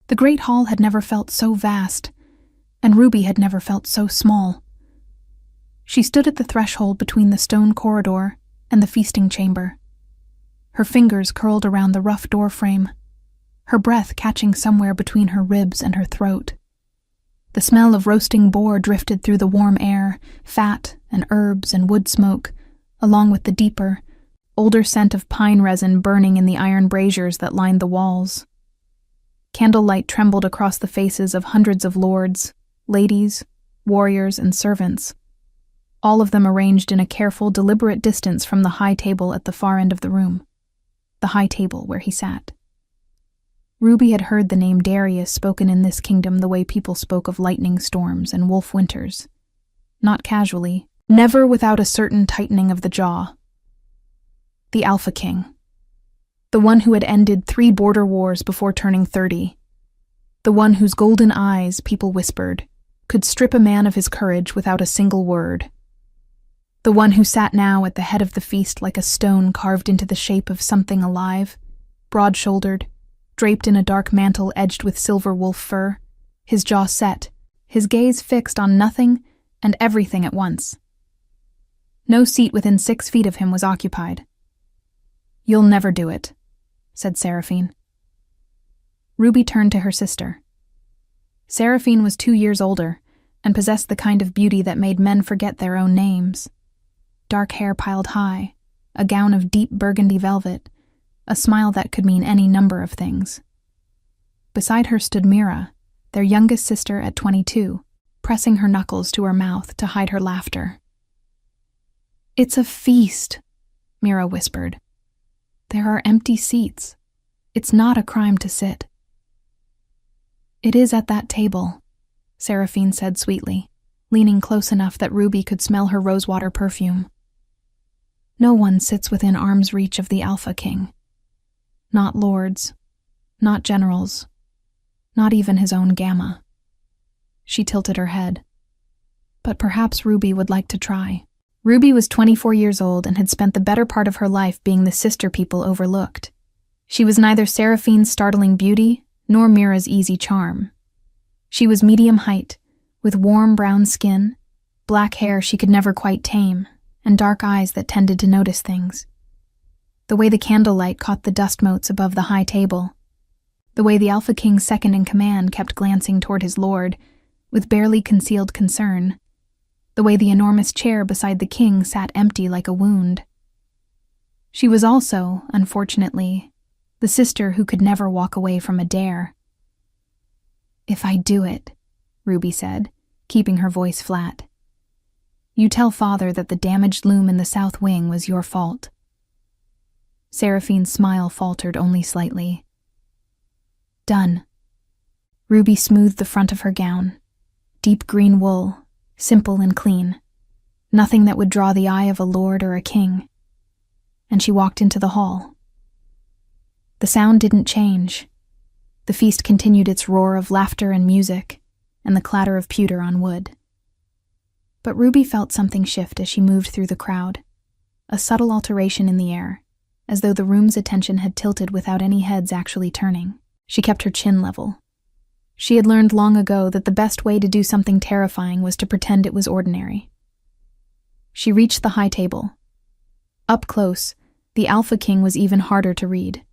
The great hall had never felt so vast, and Ruby had never felt so small. She stood at the threshold between the stone corridor and the feasting chamber. Her fingers curled around the rough door frame, her breath catching somewhere between her ribs and her throat. The smell of roasting boar drifted through the warm air, fat and herbs and wood smoke, along with the deeper, older scent of pine resin burning in the iron braziers that lined the walls. Candlelight trembled across the faces of hundreds of lords, ladies, warriors, and servants, all of them arranged in a careful, deliberate distance from the high table at the far end of the room, the high table where he sat. Ruby had heard the name Darius spoken in this kingdom the way people spoke of lightning storms and wolf winters. Not casually, never without a certain tightening of the jaw. The AlphaKing. The one who had ended 3 border wars before turning 30. The one whose golden eyes, people whispered, could strip a man of his courage without a single word. The one who sat now at the head of the feast like a stone carved into the shape of something alive, broad-shouldered, draped in a dark mantle edged with silver wolf fur, his jaw set, his gaze fixed on nothing and everything at once. No seat within 6 feet of him was occupied. "You'll never do it," said Seraphine. Ruby turned to her sister. Seraphine was 2 years older and possessed the kind of beauty that made men forget their own names. Dark hair piled high, a gown of deep burgundy velvet, a smile that could mean any number of things. Beside her stood Mira, their youngest sister at 22, pressing her knuckles to her mouth to hide her laughter. "It's a feast," Mira whispered. "There are empty seats. It's not a crime to sit." "It is at that table," Seraphine said sweetly, leaning close enough that Ruby could smell her rosewater perfume. "No one sits within arm's reach of the AlphaKing. Not lords, not generals, not even his own Gamma." She tilted her head. But perhaps Ruby would like to try. Ruby was 24 years old and had spent the better part of her life being the sister people overlooked. She was neither Seraphine's startling beauty nor Mira's easy charm. She was medium height, with warm brown skin, black hair she could never quite tame, and dark eyes that tended to notice things. The way the candlelight caught the dust motes above the high table, the way the AlphaKing's second-in-command kept glancing toward his lord, with barely concealed concern, the way the enormous chair beside the king sat empty like a wound. She was also, unfortunately, the sister who could never walk away from a dare. "If I do it," Ruby said, keeping her voice flat, "you tell father that the damaged loom in the south wing was your fault." Seraphine's smile faltered only slightly. "Done." Ruby smoothed the front of her gown. Deep green wool, simple and clean. Nothing that would draw the eye of a lord or a king. And she walked into the hall. The sound didn't change. The feast continued its roar of laughter and music, and the clatter of pewter on wood. But Ruby felt something shift as she moved through the crowd, a subtle alteration in the air, as though the room's attention had tilted without any heads actually turning. She kept her chin level. She had learned long ago that the best way to do something terrifying was to pretend it was ordinary. She reached the high table. Up close, the AlphaKing was even harder to read.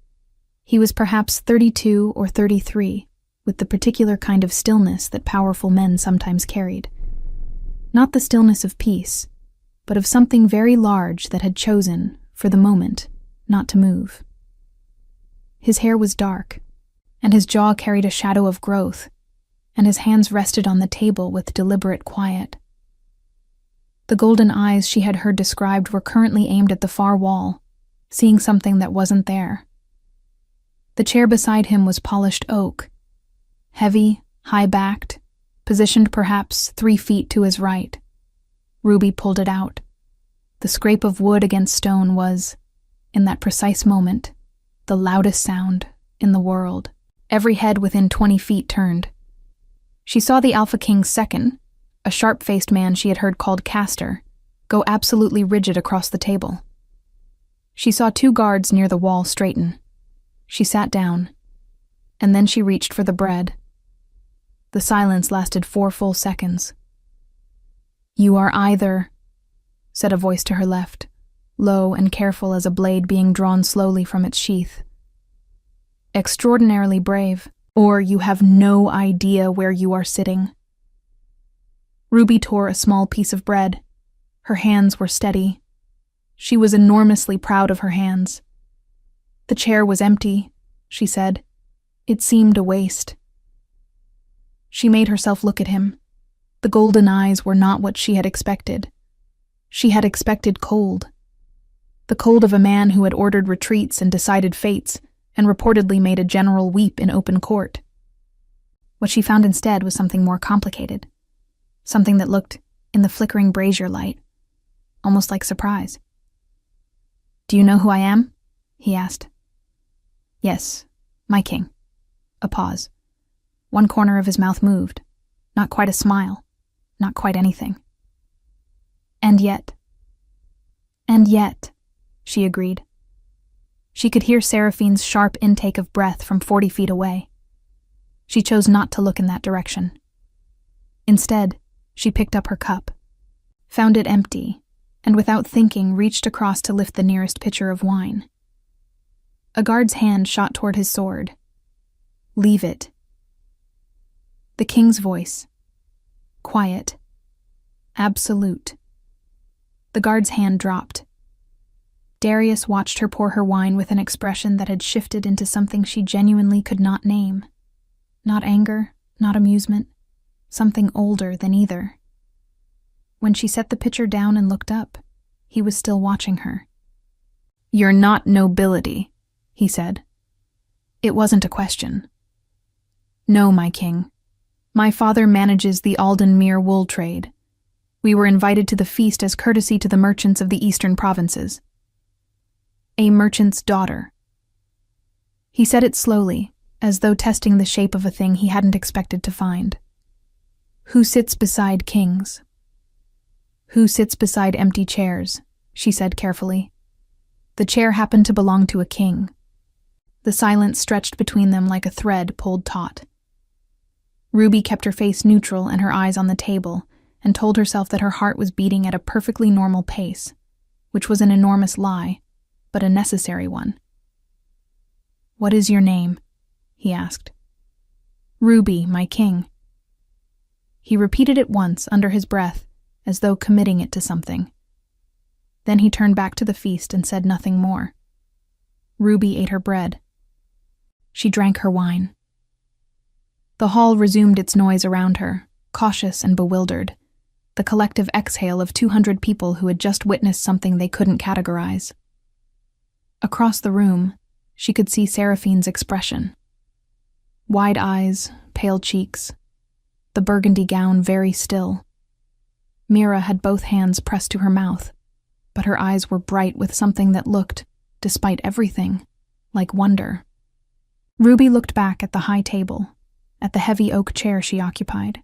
He was perhaps 32 or 33, with the particular kind of stillness that powerful men sometimes carried. Not the stillness of peace, but of something very large that had chosen, for the moment, not to move. His hair was dark, and his jaw carried a shadow of growth, and his hands rested on the table with deliberate quiet. The golden eyes she had heard described were currently aimed at the far wall, seeing something that wasn't there. The chair beside him was polished oak, heavy, high-backed, positioned perhaps 3 feet to his right. Ruby pulled it out. The scrape of wood against stone was, in that precise moment, the loudest sound in the world. Every head within 20 feet turned. She saw the AlphaKing's second, a sharp-faced man she had heard called Castor, go absolutely rigid across the table. She saw 2 guards near the wall straighten. She sat down. and then she reached for the bread. The silence lasted 4 full seconds. "You are either," said a voice to her left, low and careful as a blade being drawn slowly from its sheath. "Extraordinarily brave, or you have no idea where you are sitting." Ruby tore a small piece of bread. Her hands were steady. She was enormously proud of her hands. "The chair was empty," she said. "It seemed a waste." She made herself look at him. The golden eyes were not what she had expected. She had expected cold. The cold of a man who had ordered retreats and decided fates, and reportedly made a general weep in open court. What she found instead was something more complicated. Something that looked, in the flickering brazier light, almost like surprise. "Do you know who I am?" he asked. "Yes, my king." A pause. One corner of his mouth moved. Not quite a smile. Not quite anything. And yet, she agreed. She could hear Seraphine's sharp intake of breath from 40 feet away. She chose not to look in that direction. Instead, she picked up her cup, found it empty, and without thinking reached across to lift the nearest pitcher of wine. A guard's hand shot toward his sword. "Leave it." The king's voice. Quiet. Absolute. The guard's hand dropped. Darius watched her pour her wine with an expression that had shifted into something she genuinely could not name. Not anger, not amusement, something older than either. When she set the pitcher down and looked up, he was still watching her. "You're not nobility," he said. It wasn't a question. "No, my king. My father manages the Aldenmere wool trade. We were invited to the feast as courtesy to the merchants of the eastern provinces." "A merchant's daughter." He said it slowly, as though testing the shape of a thing he hadn't expected to find. "Who sits beside kings?" "Who sits beside empty chairs?" she said carefully. The chair happened to belong to a king. The silence stretched between them like a thread pulled taut. Ruby kept her face neutral and her eyes on the table, and told herself that her heart was beating at a perfectly normal pace, which was an enormous lie, but a necessary one. "What is your name?" he asked. "Ruby, my king." He repeated it once under his breath, as though committing it to something. Then he turned back to the feast and said nothing more. Ruby ate her bread. She drank her wine. The hall resumed its noise around her, cautious and bewildered, the collective exhale of 200 people who had just witnessed something they couldn't categorize. Across the room, she could see Seraphine's expression. Wide eyes, pale cheeks, the burgundy gown very still. Mira had both hands pressed to her mouth, but her eyes were bright with something that looked, despite everything, like wonder. Ruby looked back at the high table, at the heavy oak chair she occupied,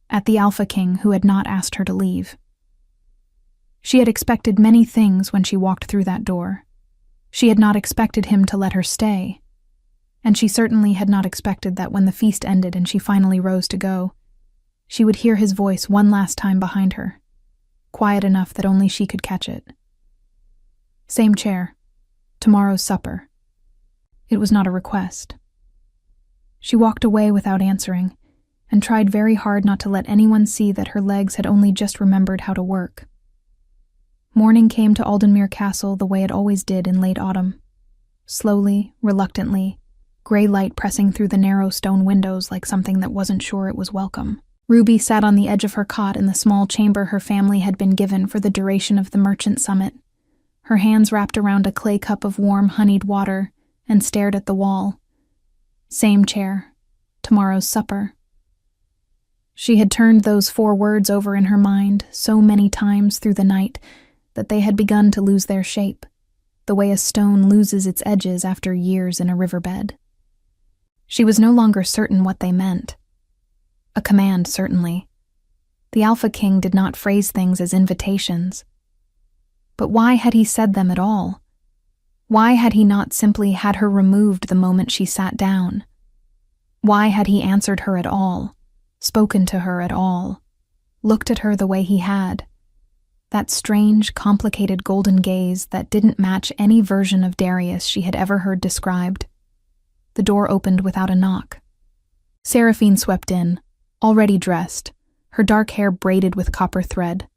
at the AlphaKing who had not asked her to leave. She had expected many things when she walked through that door. She had not expected him to let her stay, and she certainly had not expected that when the feast ended and she finally rose to go, she would hear his voice one last time behind her, quiet enough that only she could catch it. "Same chair. Tomorrow's supper." It was not a request. She walked away without answering, and tried very hard not to let anyone see that her legs had only just remembered how to work. Morning came to Aldenmere Castle the way it always did in late autumn. Slowly, reluctantly, gray light pressing through the narrow stone windows like something that wasn't sure it was welcome. Ruby sat on the edge of her cot in the small chamber her family had been given for the duration of the merchant summit, her hands wrapped around a clay cup of warm, honeyed water, and stared at the wall. Same chair. Tomorrow's supper. She had turned those 4 words over in her mind so many times through the night that they had begun to lose their shape, the way a stone loses its edges after years in a riverbed. She was no longer certain what they meant. A command, certainly. The AlphaKing did not phrase things as invitations. But why had he said them at all? Why had he not simply had her removed the moment she sat down? Why had he answered her at all, spoken to her at all, looked at her the way he had? That strange, complicated golden gaze that didn't match any version of Darius she had ever heard described. The door opened without a knock. Seraphine swept in, already dressed, her dark hair braided with copper thread,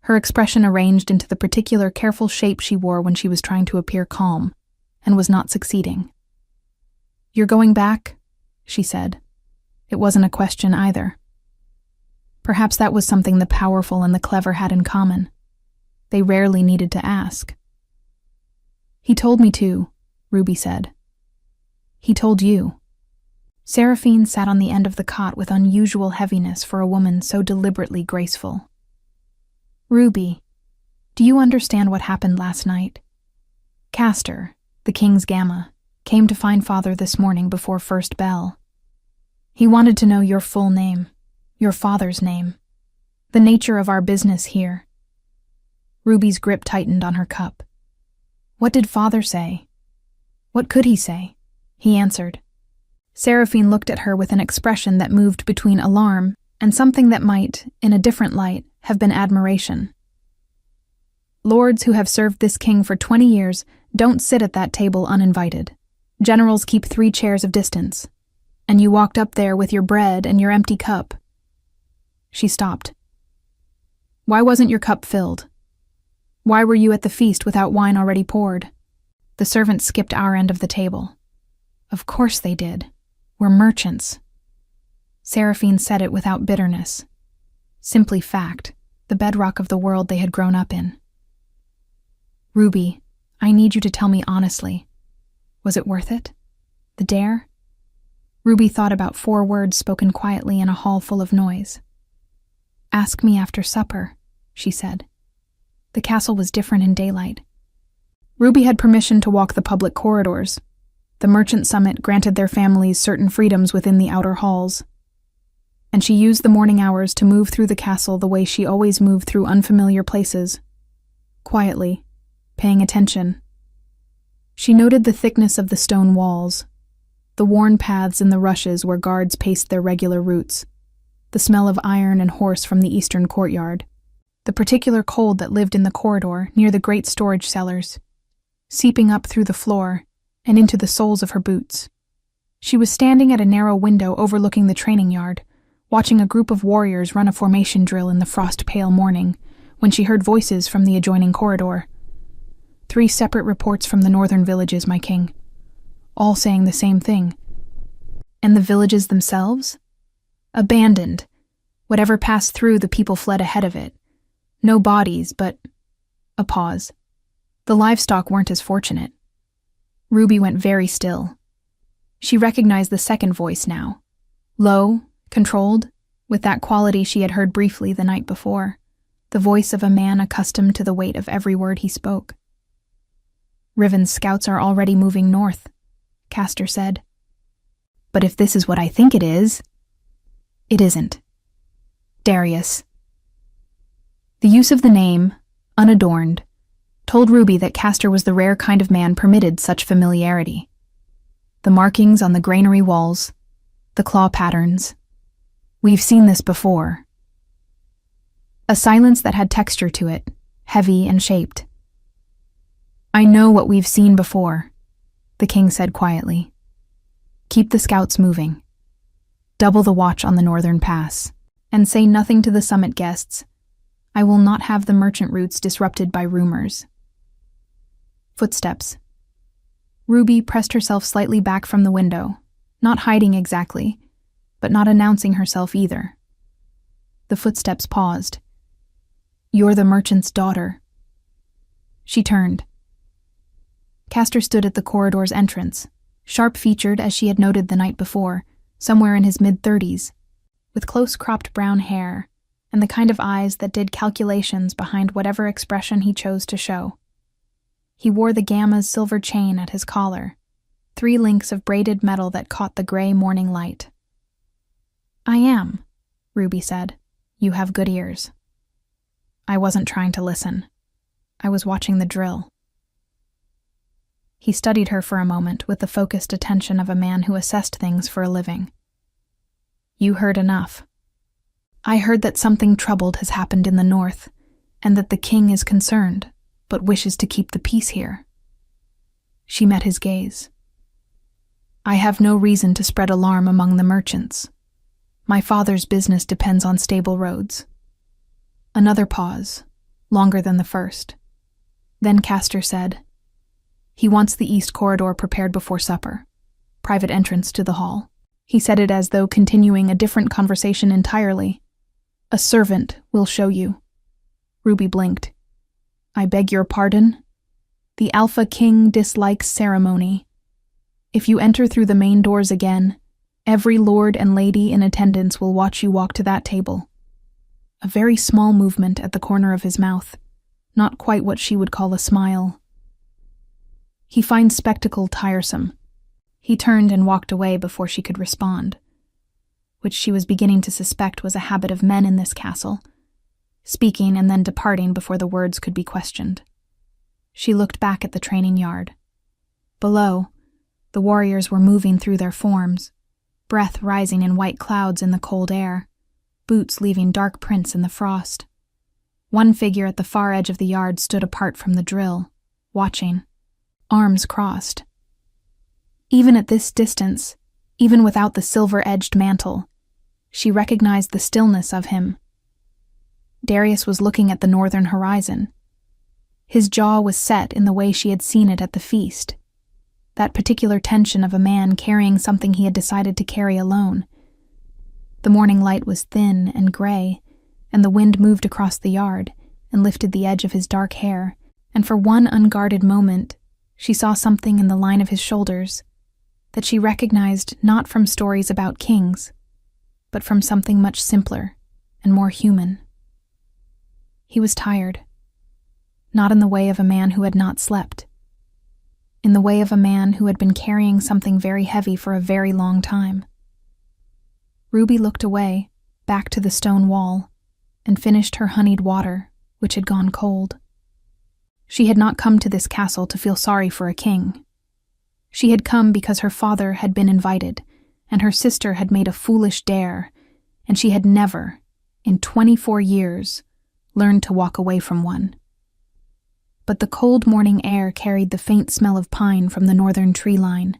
her expression arranged into the particular careful shape she wore when she was trying to appear calm, and was not succeeding. "You're going back?" she said. It wasn't a question either. Perhaps that was something the powerful and the clever had in common. They rarely needed to ask. "He told me to," Ruby said. "He told you." Seraphine sat on the end of the cot with unusual heaviness for a woman so deliberately graceful. "Ruby, do you understand what happened last night? Castor, the King's Gamma, came to find Father this morning before first bell. He wanted to know your full name, your father's name, the nature of our business here." Ruby's grip tightened on her cup. "What did Father say?" "What could he say?" he answered. Seraphine looked at her with an expression that moved between alarm and something that might, in a different light, have been admiration. "Lords who have served this king for 20 years don't sit at that table uninvited. Generals keep 3 chairs of distance. And you walked up there with your bread and your empty cup." She stopped. "Why wasn't your cup filled? Why were you at the feast without wine already poured?" The servants skipped our end of the table. "Of course they did. We're merchants." Seraphine said it without bitterness. Simply fact, the bedrock of the world they had grown up in. "Ruby, I need you to tell me honestly. Was it worth it? The dare?" Ruby thought about 4 words spoken quietly in a hall full of noise. "Ask me after supper," she said. The castle was different in daylight. Ruby had permission to walk the public corridors. The merchant summit granted their families certain freedoms within the outer halls. And she used the morning hours to move through the castle the way she always moved through unfamiliar places. Quietly, paying attention. She noted the thickness of the stone walls, the worn paths in the rushes where guards paced their regular routes, the smell of iron and horse from the eastern courtyard, the particular cold that lived in the corridor near the great storage cellars, seeping up through the floor and into the soles of her boots. She was standing at a narrow window overlooking the training yard, watching a group of warriors run a formation drill in the frost-pale morning, when she heard voices from the adjoining corridor. 3 separate reports from the northern villages, my king, all saying the same thing. And the villages themselves? Abandoned. Whatever passed through, the people fled ahead of it. No bodies, but... A pause. The livestock weren't as fortunate. Ruby went very still. She recognized the second voice now. Low, controlled, with that quality she had heard briefly the night before. The voice of a man accustomed to the weight of every word he spoke. "Riven's scouts are already moving north," Castor said. "But if this is what I think it is..." "It isn't. Darius." The use of the name, unadorned, told Ruby that Castor was the rare kind of man permitted such familiarity. The markings on the granary walls, the claw patterns. "We've seen this before." A silence that had texture to it, heavy and shaped. "I know what we've seen before," the king said quietly. "Keep the scouts moving. Double the watch on the northern pass, and say nothing to the summit guests. I will not have the merchant routes disrupted by rumors." Footsteps. Ruby pressed herself slightly back from the window, not hiding exactly, but not announcing herself either. The footsteps paused. "You're the merchant's daughter." She turned. Castor stood at the corridor's entrance, sharp-featured as she had noted the night before, somewhere in his mid-30s, with close-cropped brown hair and the kind of eyes that did calculations behind whatever expression he chose to show. He wore the Gamma's silver chain at his collar, 3 links of braided metal that caught the gray morning light. "I am," Ruby said. "You have good ears." "I wasn't trying to listen. I was watching the drill." He studied her for a moment with the focused attention of a man who assessed things for a living. You heard enough. I heard that something troubled has happened in the north, and that the king is concerned, but wishes to keep the peace here. She met his gaze. I have no reason to spread alarm among the merchants. My father's business depends on stable roads. Another pause, longer than the first. Then Castor said, He wants the east corridor prepared before supper. Private entrance to the hall. He said it as though continuing a different conversation entirely. A servant will show you. Ruby blinked. I beg your pardon? The AlphaKing dislikes ceremony. If you enter through the main doors again, every lord and lady in attendance will watch you walk to that table. A very small movement at the corner of his mouth, not quite what she would call a smile. He finds spectacle tiresome. He turned and walked away before she could respond, which she was beginning to suspect was a habit of men in this castle, speaking and then departing before the words could be questioned. She looked back at the training yard. Below, the warriors were moving through their forms, breath rising in white clouds in the cold air, boots leaving dark prints in the frost. One figure at the far edge of the yard stood apart from the drill, watching, arms crossed. Even at this distance, even without the silver-edged mantle, she recognized the stillness of him. Darius was looking at the northern horizon. His jaw was set in the way she had seen it at the feast, that particular tension of a man carrying something he had decided to carry alone. The morning light was thin and gray, and the wind moved across the yard and lifted the edge of his dark hair, and for one unguarded moment, she saw something in the line of his shoulders that she recognized not from stories about kings, but from something much simpler and more human. He was tired, not in the way of a man who had not slept, in the way of a man who had been carrying something very heavy for a very long time. Ruby looked away, back to the stone wall, and finished her honeyed water, which had gone cold. She had not come to this castle to feel sorry for a king. She had come because her father had been invited, and her sister had made a foolish dare, and she had never, in 24 years, learned to walk away from one. But the cold morning air carried the faint smell of pine from the northern tree line,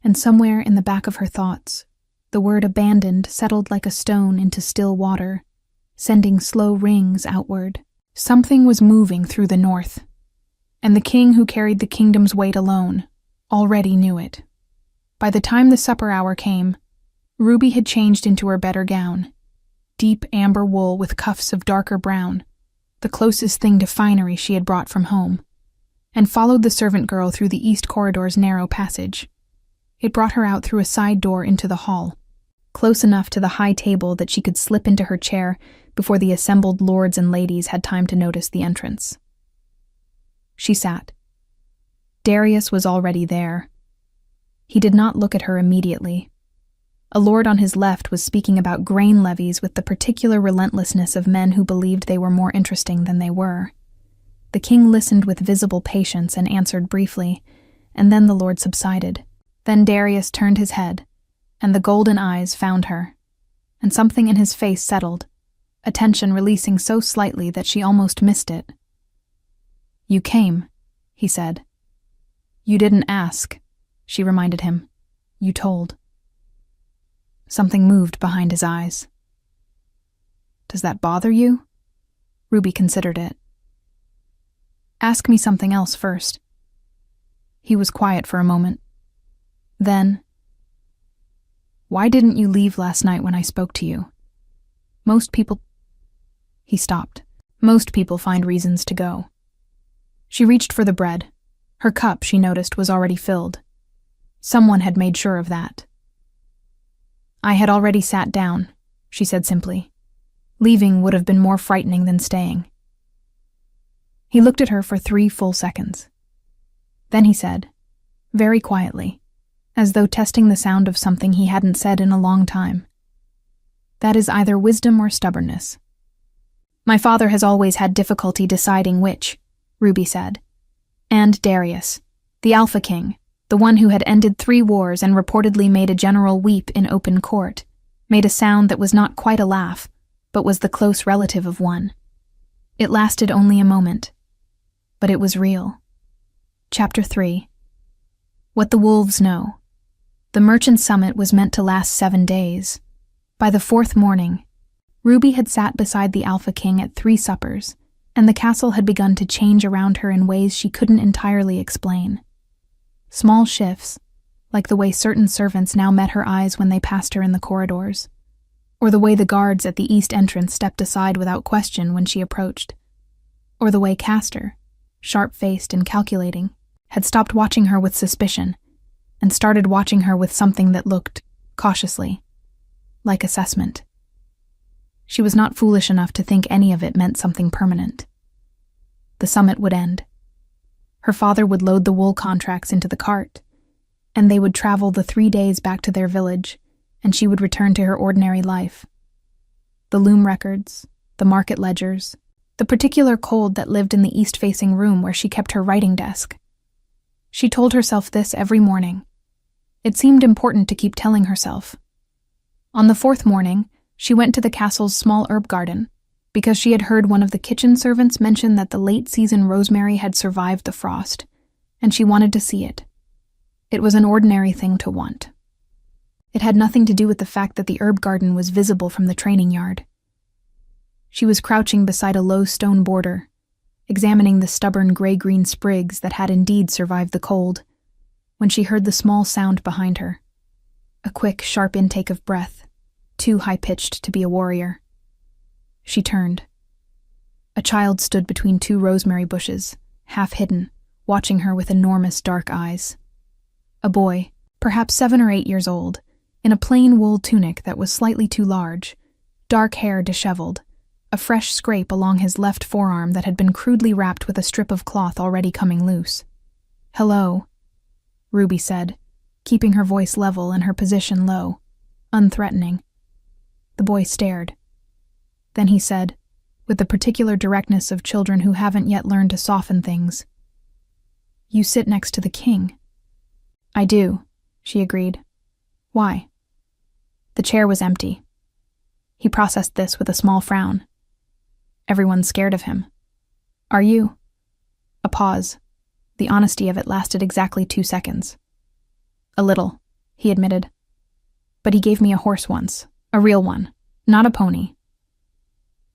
and somewhere in the back of her thoughts, the word abandoned settled like a stone into still water, sending slow rings outward. Something was moving through the north, and the king who carried the kingdom's weight alone already knew it. By the time the supper hour came, Ruby had changed into her better gown, deep amber wool with cuffs of darker brown, the closest thing to finery she had brought from home, and followed the servant girl through the east corridor's narrow passage. It brought her out through a side door into the hall, close enough to the high table that she could slip into her chair before the assembled lords and ladies had time to notice the entrance. She sat. Darius was already there. He did not look at her immediately. A lord on his left was speaking about grain levies with the particular relentlessness of men who believed they were more interesting than they were. The king listened with visible patience and answered briefly, and then the lord subsided. Then Darius turned his head, and the golden eyes found her, and something in his face settled, attention releasing so slightly that she almost missed it. You came, he said. You didn't ask, she reminded him. You told. Something moved behind his eyes. Does that bother you? Ruby considered it. Ask me something else first. He was quiet for a moment. Then, why didn't you leave last night when I spoke to you? Most people... He stopped. Most people find reasons to go. She reached for the bread. Her cup, she noticed, was already filled. Someone had made sure of that. I had already sat down, she said simply. Leaving would have been more frightening than staying. He looked at her for 3 full seconds. Then he said, very quietly, as though testing the sound of something he hadn't said in a long time. That is either wisdom or stubbornness. My father has always had difficulty deciding which, Ruby said. And Darius, the AlphaKing, the one who had ended 3 wars and reportedly made a general weep in open court, made a sound that was not quite a laugh, but was the close relative of one. It lasted only a moment, but it was real. Chapter 3. What the Wolves Know. The Merchant Summit was meant to last 7 days. By the 4th morning, Ruby had sat beside the Alpha King at 3 suppers, and the castle had begun to change around her in ways she couldn't entirely explain. Small shifts, like the way certain servants now met her eyes when they passed her in the corridors, or the way the guards at the east entrance stepped aside without question when she approached, or the way Castor, sharp-faced and calculating, had stopped watching her with suspicion and started watching her with something that looked, cautiously, like assessment. She was not foolish enough to think any of it meant something permanent. The summit would end. Her father would load the wool contracts into the cart, and they would travel the 3 days back to their village, and she would return to her ordinary life. The loom records, the market ledgers, the particular cold that lived in the east-facing room where she kept her writing desk. She told herself this every morning. It seemed important to keep telling herself. On the 4th morning, she went to the castle's small herb garden because she had heard one of the kitchen servants mention that the late-season rosemary had survived the frost, and she wanted to see it. It was an ordinary thing to want. It had nothing to do with the fact that the herb garden was visible from the training yard. She was crouching beside a low stone border, examining the stubborn gray-green sprigs that had indeed survived the cold, when she heard the small sound behind her. A quick, sharp intake of breath, too high-pitched to be a warrior. She turned. A child stood between 2 rosemary bushes, half hidden, watching her with enormous dark eyes. A boy, perhaps 7 or 8 years old, in a plain wool tunic that was slightly too large, dark hair disheveled, a fresh scrape along his left forearm that had been crudely wrapped with a strip of cloth already coming loose. "Hello," Ruby said, keeping her voice level and her position low, unthreatening. The boy stared. Then he said, with the particular directness of children who haven't yet learned to soften things, "You sit next to the king." "I do," she agreed. "Why?" The chair was empty. He processed this with a small frown. "Everyone's scared of him." "Are you?" A pause. The honesty of it lasted exactly 2 seconds. "A little," he admitted. "But he gave me a horse once. A real one. Not a pony."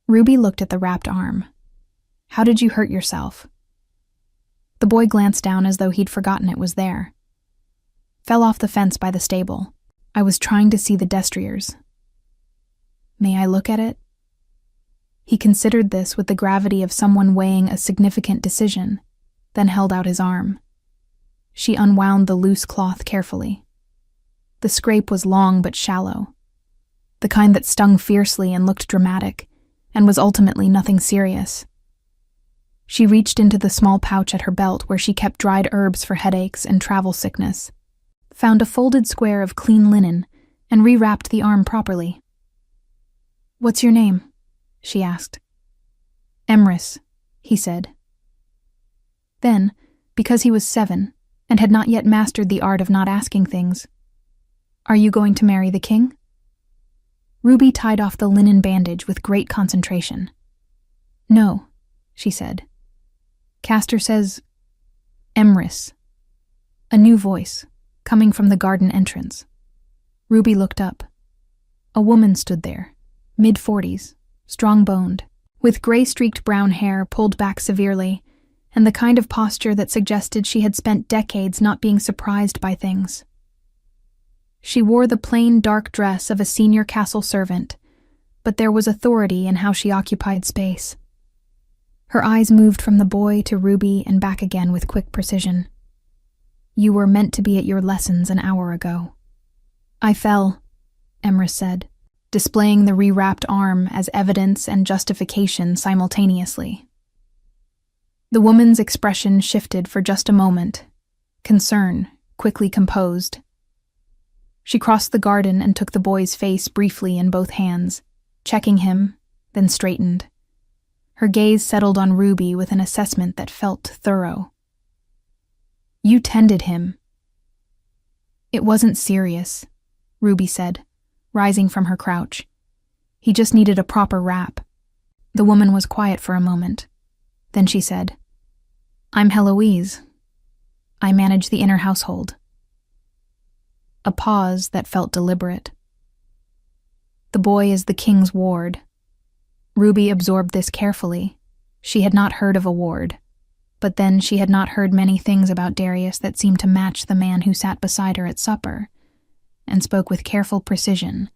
Ruby looked at the wrapped arm. "How did you hurt yourself?" The boy glanced down as though he'd forgotten it was there. "Fell off the fence by the stable. I was trying to see the destriers." "May I look at it?" He considered this with the gravity of someone weighing a significant decision, then held out his arm. She unwound the loose cloth carefully. The scrape was long but shallow, the kind that stung fiercely and looked dramatic, and was ultimately nothing serious. She reached into the small pouch at her belt where she kept dried herbs for headaches and travel sickness, found a folded square of clean linen, and rewrapped the arm properly. "What's your name?" she asked. "Emrys," he said. Then, because he was 7 and had not yet mastered the art of not asking things, "Are you going to marry the king?" Ruby tied off the linen bandage with great concentration. "No," she said. "Castor says, Emrys." A new voice, coming from the garden entrance. Ruby looked up. A woman stood there, mid-40s, strong-boned, with gray-streaked brown hair pulled back severely, and the kind of posture that suggested she had spent decades not being surprised by things. She wore the plain dark dress of a senior castle servant, but there was authority in how she occupied space. Her eyes moved from the boy to Ruby and back again with quick precision. "You were meant to be at your lessons an hour ago." "I fell," Emrys said, displaying the rewrapped arm as evidence and justification simultaneously. The woman's expression shifted for just a moment, concern quickly composed. She crossed the garden and took the boy's face briefly in both hands, checking him, then straightened. Her gaze settled on Ruby with an assessment that felt thorough. "You tended him." "It wasn't serious," Ruby said, rising from her crouch. "He just needed a proper wrap." The woman was quiet for a moment. Then she said, "I'm Heloise. I manage the inner household." A pause that felt deliberate. "The boy is the king's ward." Ruby absorbed this carefully. She had not heard of a ward, but then she had not heard many things about Darius that seemed to match the man who sat beside her at supper, and spoke with careful precision,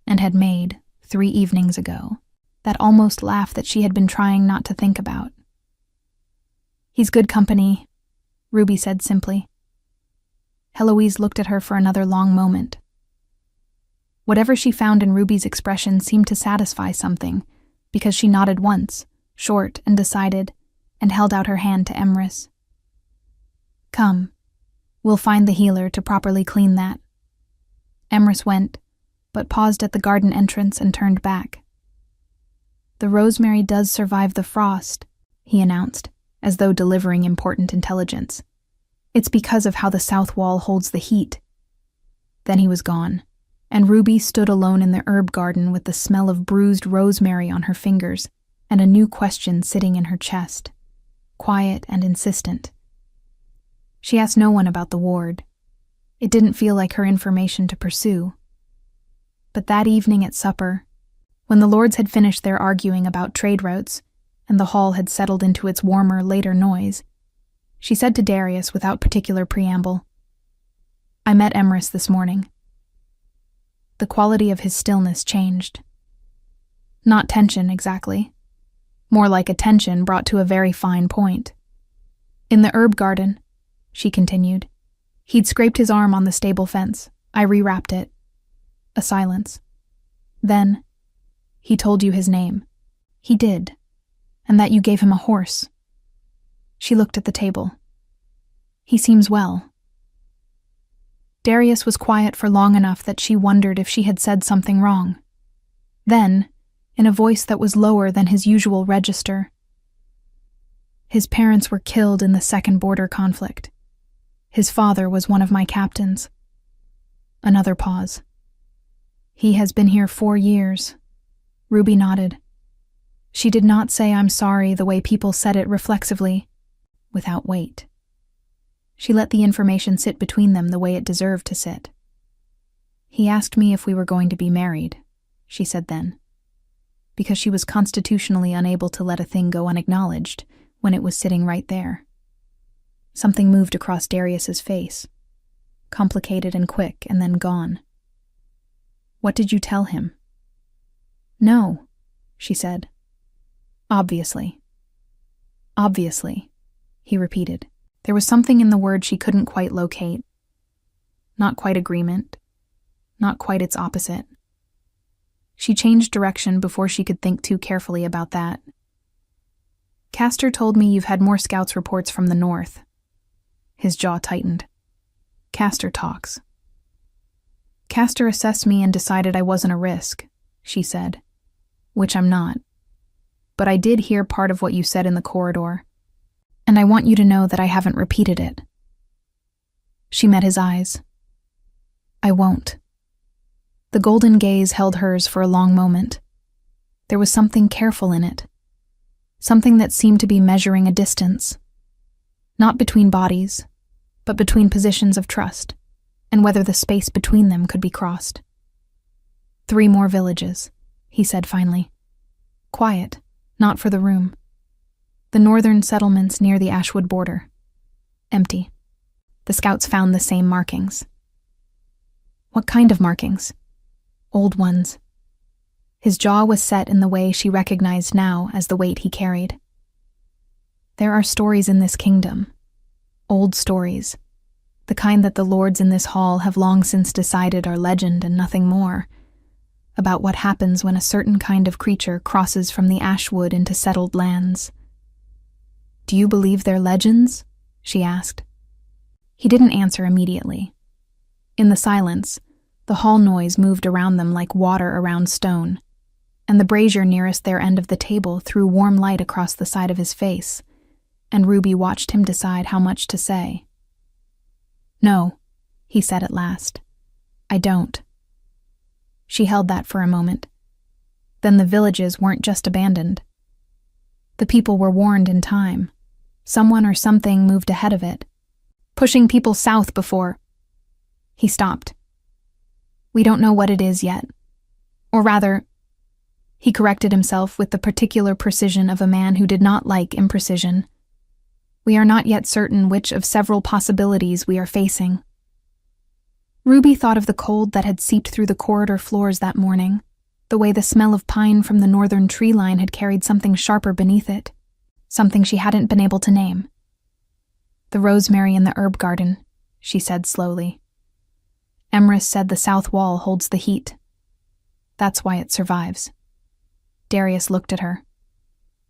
and had made, 3 evenings ago, that almost laugh that she had been trying not to think about. "He's good company," Ruby said simply. Heloise looked at her for another long moment. Whatever she found in Ruby's expression seemed to satisfy something, because she nodded once, short and decided, and held out her hand to Emrys. "Come, we'll find the healer to properly clean that." Emrys went, but paused at the garden entrance and turned back. "The rosemary does survive the frost," he announced, as though delivering important intelligence. "It's because of how the south wall holds the heat." Then he was gone, and Ruby stood alone in the herb garden with the smell of bruised rosemary on her fingers and a new question sitting in her chest, quiet and insistent. She asked no one about the ward. It didn't feel like her information to pursue. But that evening at supper, when the lords had finished their arguing about trade routes, and the hall had settled into its warmer, later noise, she said to Darius without particular preamble, "I met Emrys this morning." The quality of his stillness changed. Not tension, exactly. More like attention brought to a very fine point. "In the herb garden," she continued. "He'd scraped his arm on the stable fence. I rewrapped it." A silence. Then, "He told you his name." "He did. And that you gave him a horse." She looked at the table. "He seems well." Darius was quiet for long enough that she wondered if she had said something wrong. Then, in a voice that was lower than his usual register, "His parents were killed in the second border conflict. His father was one of my captains." Another pause. "He has been here 4 years." Ruby nodded. She did not say "I'm sorry" the way people said it reflexively, without weight. She let the information sit between them the way it deserved to sit. "He asked me if we were going to be married," she said then, because she was constitutionally unable to let a thing go unacknowledged when it was sitting right there. Something moved across Darius's face, complicated and quick, and then gone. "What did you tell him?" "No," she said. "Obviously." "Obviously," he repeated. There was something in the word she couldn't quite locate. Not quite agreement. Not quite its opposite. She changed direction before she could think too carefully about that. "Castor told me you've had more scouts reports from the north." His jaw tightened. "Castor talks." "Castor assessed me and decided I wasn't a risk," she said, "which I'm not. But I did hear part of what you said in the corridor, and I want you to know that I haven't repeated it." She met his eyes. "I won't." The golden gaze held hers for a long moment. There was something careful in it. Something that seemed to be measuring a distance. Not between bodies, but between positions of trust, and whether the space between them could be crossed. "3 more villages," he said finally. "Quiet, not for the room. The northern settlements near the Ashwood border. Empty. The scouts found the same markings." "What kind of markings?" "Old ones." His jaw was set in the way she recognized now as the weight he carried. "There are stories in this kingdom. Old stories. The kind that the lords in this hall have long since decided are legend and nothing more. About what happens when a certain kind of creature crosses from the Ashwood into settled lands." "Do you believe they're legends?" she asked. He didn't answer immediately. In the silence, the hall noise moved around them like water around stone, and the brazier nearest their end of the table threw warm light across the side of his face, and Ruby watched him decide how much to say. "No," he said at last. "I don't." She held that for a moment. Then the villages weren't just abandoned. The people were warned in time. Someone or something moved ahead of it, pushing people south before. He stopped. We don't know what it is yet. Or rather, he corrected himself with the particular precision of a man who did not like imprecision. We are not yet certain which of several possibilities we are facing. Ruby thought of the cold that had seeped through the corridor floors that morning, the way the smell of pine from the northern tree line had carried something sharper beneath it, something she hadn't been able to name. The rosemary in the herb garden, she said slowly. Emrys said the south wall holds the heat. That's why it survives. Darius looked at her.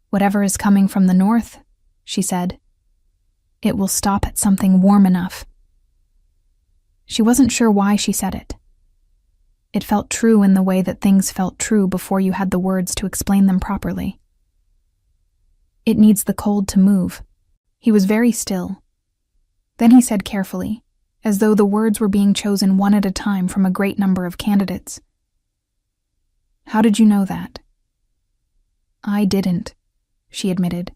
Whatever is coming from the north, she said. It will stop at something warm enough. She wasn't sure why she said it. It felt true in the way that things felt true before you had the words to explain them properly. It needs the cold to move. He was very still. Then he said carefully, as though the words were being chosen one at a time from a great number of candidates. How did you know that? I didn't, she admitted.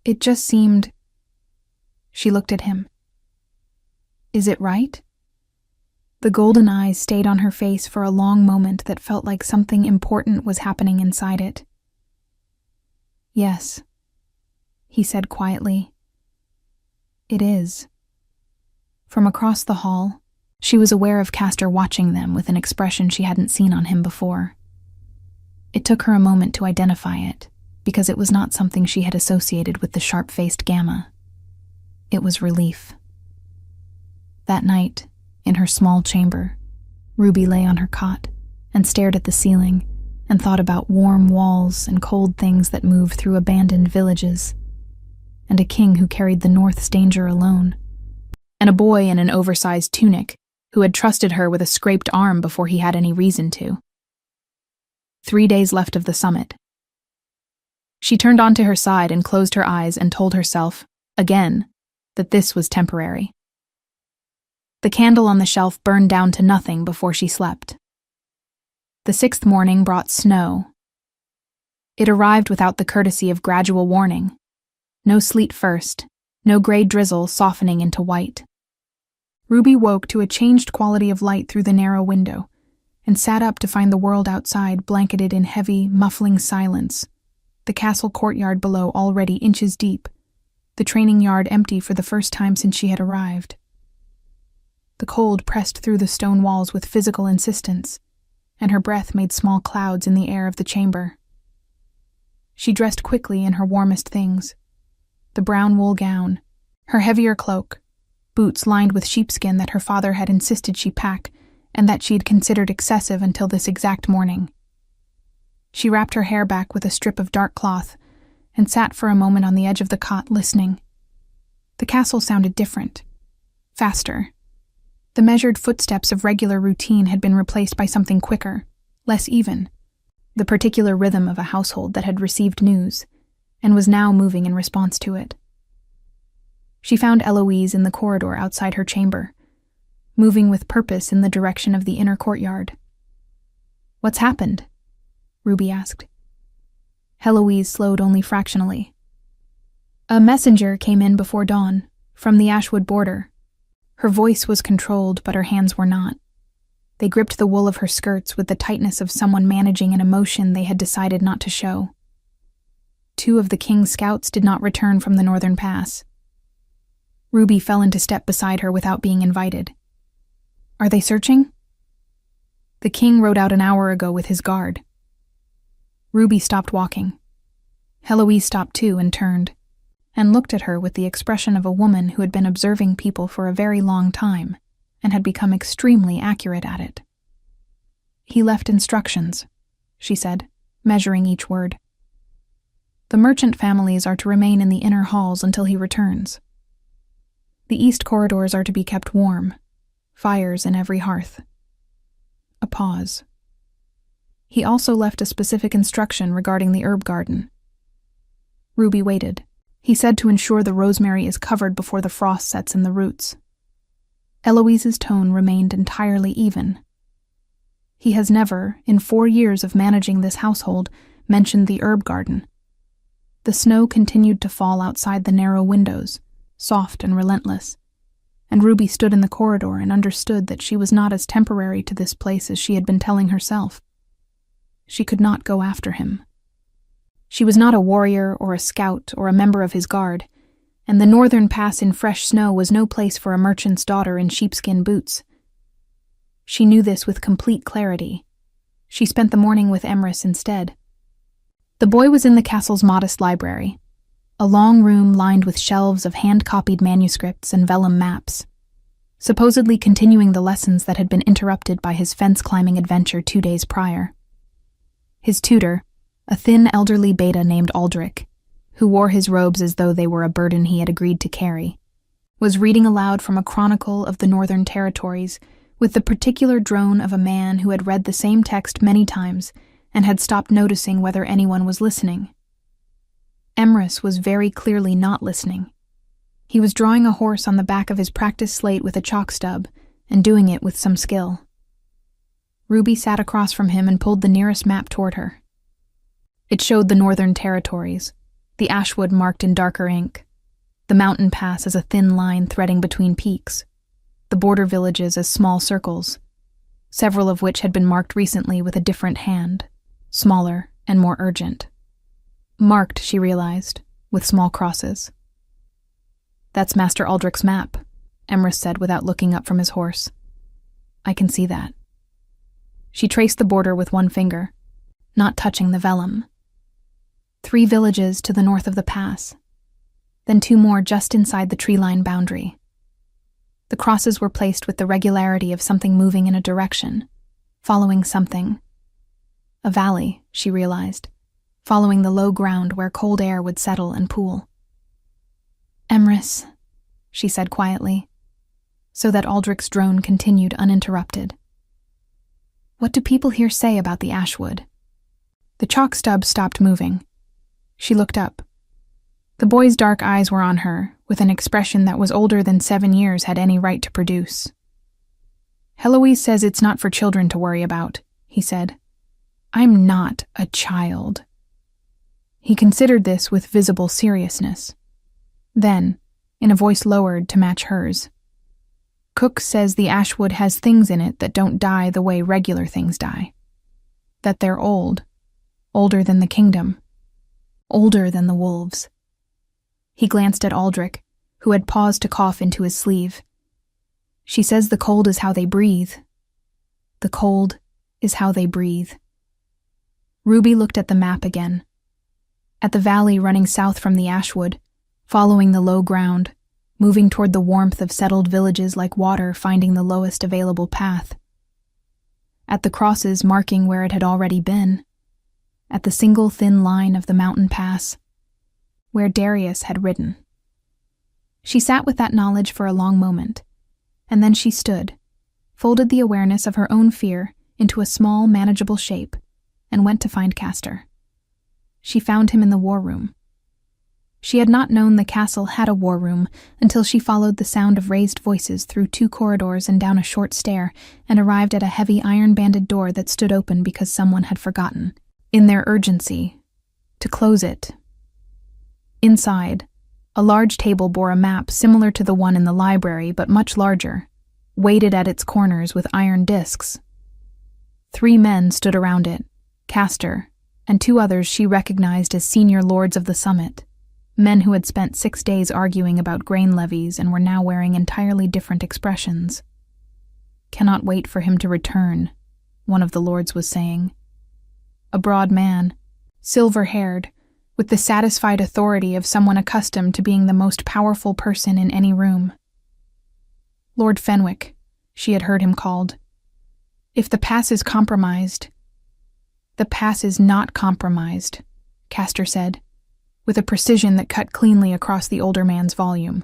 It just seemed... She looked at him. Is it right? The golden eyes stayed on her face for a long moment that felt like something important was happening inside it. Yes, he said quietly. It is. From across the hall, she was aware of Castor watching them with an expression she hadn't seen on him before. It took her a moment to identify it, because it was not something she had associated with the sharp-faced Gamma. It was relief. That night, in her small chamber, Ruby lay on her cot and stared at the ceiling and thought about warm walls and cold things that move through abandoned villages, and a king who carried the North's danger alone, and a boy in an oversized tunic who had trusted her with a scraped arm before he had any reason to. 3 days left of the summit. She turned onto her side and closed her eyes and told herself, again, that this was temporary. The candle on the shelf burned down to nothing before she slept. The 6th morning brought snow. It arrived without the courtesy of gradual warning. No sleet first, no gray drizzle softening into white. Ruby woke to a changed quality of light through the narrow window and sat up to find the world outside blanketed in heavy, muffling silence, the castle courtyard below already inches deep, the training yard empty for the first time since she had arrived. The cold pressed through the stone walls with physical insistence, and her breath made small clouds in the air of the chamber. She dressed quickly in her warmest things, the brown wool gown, her heavier cloak, boots lined with sheepskin that her father had insisted she pack and that she had considered excessive until this exact morning. She wrapped her hair back with a strip of dark cloth and sat for a moment on the edge of the cot listening. The castle sounded different, faster. The measured footsteps of regular routine had been replaced by something quicker, less even, the particular rhythm of a household that had received news and was now moving in response to it. She found Eloise in the corridor outside her chamber, moving with purpose in the direction of the inner courtyard. "What's happened?" Ruby asked. Eloise slowed only fractionally. "A messenger came in before dawn, from the Ashwood border." Her voice was controlled, but her hands were not. They gripped the wool of her skirts with the tightness of someone managing an emotion they had decided not to show. 2 of the king's scouts did not return from the northern pass. Ruby fell into step beside her without being invited. "Are they searching?" "The king rode out an hour ago with his guard." Ruby stopped walking. Eloise stopped too and turned, and looked at her with the expression of a woman who had been observing people for a very long time and had become extremely accurate at it. "He left instructions," she said, measuring each word. "The merchant families are to remain in the inner halls until he returns. The east corridors are to be kept warm, fires in every hearth." A pause. "He also left a specific instruction regarding the herb garden." Ruby waited. "He said to ensure the rosemary is covered before the frost sets in the roots." Eloise's tone remained entirely even. He has never, in 4 years of managing this household, mentioned the herb garden. The snow continued to fall outside the narrow windows, soft and relentless, and Ruby stood in the corridor and understood that she was not as temporary to this place as she had been telling herself. She could not go after him. She was not a warrior or a scout or a member of his guard, and the northern pass in fresh snow was no place for a merchant's daughter in sheepskin boots. She knew this with complete clarity. She spent the morning with Emrys instead. The boy was in the castle's modest library, a long room lined with shelves of hand-copied manuscripts and vellum maps, supposedly continuing the lessons that had been interrupted by his fence-climbing adventure 2 days prior. His tutor, a thin elderly beta named Aldrich, who wore his robes as though they were a burden he had agreed to carry, was reading aloud from a chronicle of the Northern Territories with the particular drone of a man who had read the same text many times and had stopped noticing whether anyone was listening. Emrys was very clearly not listening. He was drawing a horse on the back of his practice slate with a chalk stub, and doing it with some skill. Ruby sat across from him and pulled the nearest map toward her. It showed the Northern Territories, the Ashwood marked in darker ink, the mountain pass as a thin line threading between peaks, the border villages as small circles, several of which had been marked recently with a different hand, smaller and more urgent. Marked, she realized, with small crosses. "That's Master Aldrich's map," Emrys said without looking up from his horse. "I can see that." She traced the border with one finger, not touching the vellum. 3 villages to the north of the pass, then 2 more just inside the tree-line boundary. The crosses were placed with the regularity of something moving in a direction, following something. A valley, she realized, following the low ground where cold air would settle and pool. "Emrys," she said quietly, so that Aldrich's drone continued uninterrupted. "What do people here say about the Ashwood?" The chalk stub stopped moving. She looked up. The boy's dark eyes were on her, with an expression that was older than 7 years had any right to produce. "Heloise says it's not for children to worry about," he said. "I'm not a child." He considered this with visible seriousness. Then, in a voice lowered to match hers, "Cook says the Ashwood has things in it that don't die the way regular things die. That they're old, older than the kingdom, older than the wolves." He glanced at Aldrich, who had paused to cough into his sleeve. "She says the cold is how they breathe. The cold is how they breathe." Ruby looked at the map again, at the valley running south from the Ashwood, following the low ground, moving toward the warmth of settled villages like water finding the lowest available path. At the crosses marking where it had already been, at the single thin line of the mountain pass, where Darius had ridden. She sat with that knowledge for a long moment, and then she stood, folded the awareness of her own fear into a small, manageable shape, and went to find Castor. She found him in the war room. She had not known the castle had a war room until she followed the sound of raised voices through 2 corridors and down a short stair and arrived at a heavy iron-banded door that stood open because someone had forgotten, in their urgency, to close it. Inside, a large table bore a map similar to the one in the library but much larger, weighted at its corners with iron discs. 3 men stood around it, Castor, and 2 others she recognized as senior lords of the summit, men who had spent 6 days arguing about grain levies and were now wearing entirely different expressions. "Cannot wait for him to return," one of the lords was saying. A broad man, silver-haired, with the satisfied authority of someone accustomed to being the most powerful person in any room. Lord Fenwick, she had heard him called. "If the pass is compromised—" "The pass is not compromised," Castor said, with a precision that cut cleanly across the older man's volume.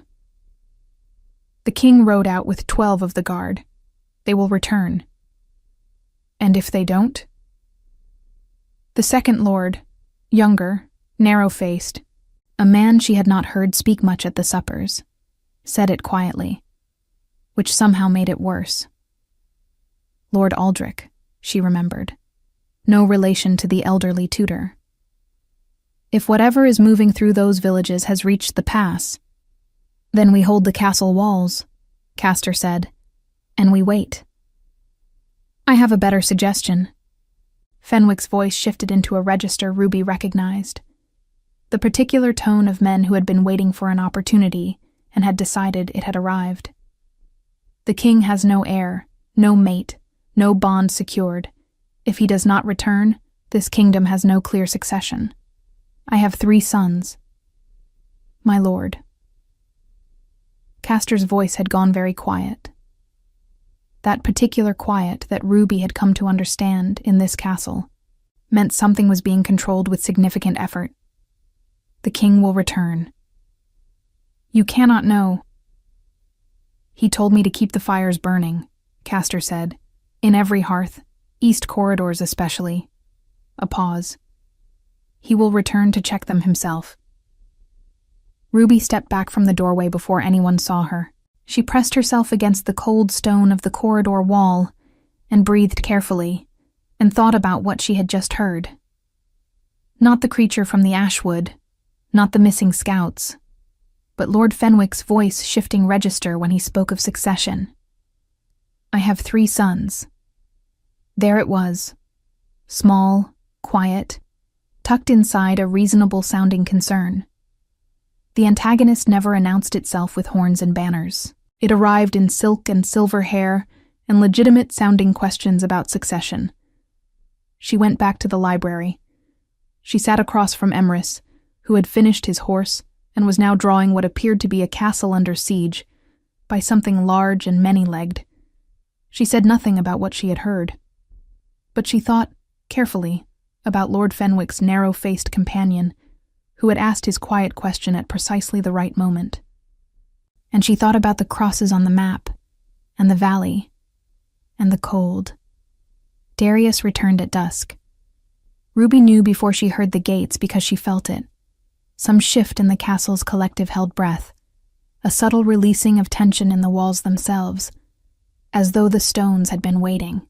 "The king rode out with 12 of the guard. They will return." "And if they don't?" The second lord, younger, narrow-faced, a man she had not heard speak much at the suppers, said it quietly, which somehow made it worse. "Lord Aldrich," she remembered. No relation to the elderly tutor. If whatever is moving through those villages has reached the pass, then we hold the castle walls, Castor said, and we wait. I have a better suggestion. Fenwick's voice shifted into a register Ruby recognized. The particular tone of men who had been waiting for an opportunity and had decided it had arrived. The king has no heir, no mate, no bond secured. If he does not return, this kingdom has no clear succession. I have 3 sons. My lord. Castor's voice had gone very quiet. That particular quiet that Ruby had come to understand in this castle meant something was being controlled with significant effort. The king will return. You cannot know. He told me to keep the fires burning, Castor said, in every hearth, east corridors especially. A pause. He will return to check them himself. Ruby stepped back from the doorway before anyone saw her. She pressed herself against the cold stone of the corridor wall and breathed carefully and thought about what she had just heard. Not the creature from the ashwood, not the missing scouts, but Lord Fenwick's voice shifting register when he spoke of succession. I have 3 sons. There it was, small, quiet, tucked inside a reasonable-sounding concern. The antagonist never announced itself with horns and banners. It arrived in silk and silver hair and legitimate-sounding questions about succession. She went back to the library. She sat across from Emrys, who had finished his horse and was now drawing what appeared to be a castle under siege by something large and many-legged. She said nothing about what she had heard, but she thought, carefully, about Lord Fenwick's narrow-faced companion, who had asked his quiet question at precisely the right moment. And she thought about the crosses on the map, and the valley, and the cold. Darius returned at dusk. Ruby knew before she heard the gates because she felt it. Some shift in the castle's collective held breath, a subtle releasing of tension in the walls themselves, as though the stones had been waiting.